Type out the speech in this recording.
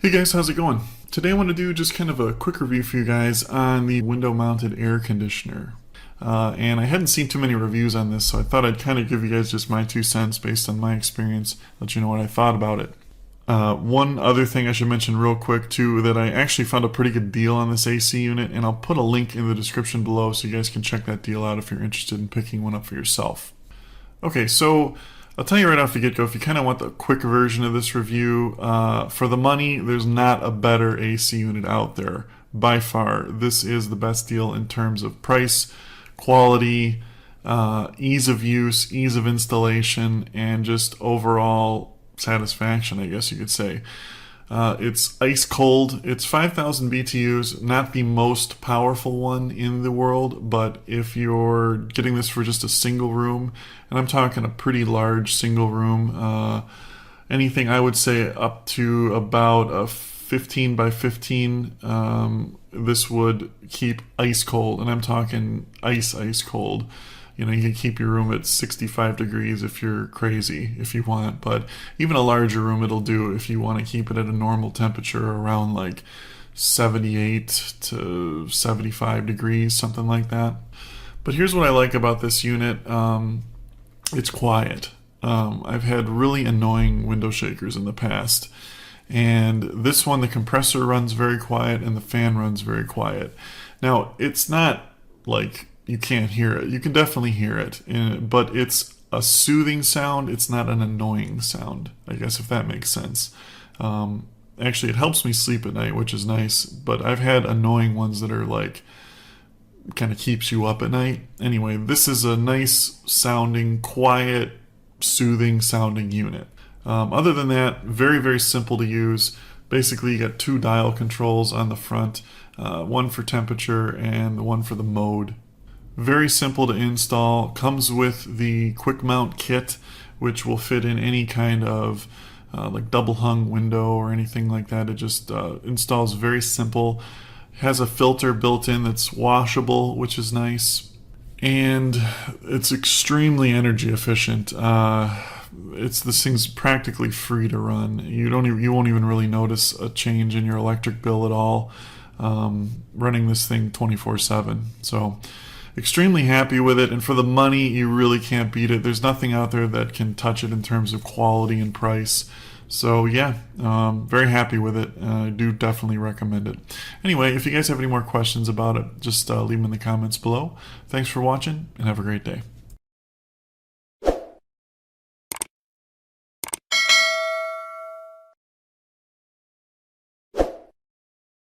Hey guys, how's it going? Today I want to do just kind of a quick review for you guys on the window-mounted air conditioner. And I hadn't seen too many reviews on this, so I thought I'd kind of give you guys just my 2 cents based on my experience, let you know what I thought about it. One other thing I should mention real quick too, that I actually found a pretty good deal on this AC unit, and I'll put a link in the description below so you guys can check that deal out if you're interested in picking one up for yourself. Okay, so I'll tell you right off the get-go, if you kind of want the quick version of this review, for the money, there's not a better AC unit out there. By far, this is the best deal in terms of price, quality, ease of use, ease of installation, and just overall satisfaction, I guess you could say. It's ice cold. It's 5,000 BTUs, not the most powerful one in the world, but if you're getting this for just a single room, and I'm talking a pretty large single room, anything I would say up to about a 15 by 15, this would keep ice cold, and I'm talking ice cold. You know, you can keep your room at 65 degrees if you're crazy, if you want, but even a larger room it'll do if you want to keep it at a normal temperature around like 78 to 75 degrees, something like that. But here's what I like about this unit. It's quiet. I've had really annoying window shakers in the past, and this one, the compressor runs very quiet and the fan runs very quiet. Now, it's not like you can't hear it. You can definitely hear it, but it's a soothing sound. It's not an annoying sound, I guess, if that makes sense. Actually, it helps me sleep at night, which is nice, but I've had annoying ones that are like, kind of keeps you up at night. Anyway, this is a nice sounding, quiet, soothing sounding unit. Other than that, very, very simple to use. Basically, you got two dial controls on the front, one for temperature and one for the mode. Very simple to install. Comes with the quick mount kit, which will fit in any kind of like double hung window or anything like that. It just installs very simple. Has a filter built in that's washable, which is nice, and it's extremely energy efficient. This thing's practically free to run. You won't even really notice a change in your electric bill at all. Running this thing 24/7. So extremely happy with it, and for the money, you really can't beat it. There's nothing out there that can touch it in terms of quality and price. So yeah, very happy with it. I do definitely recommend it. Anyway, if you guys have any more questions about it, just leave them in the comments below. Thanks for watching, and have a great day.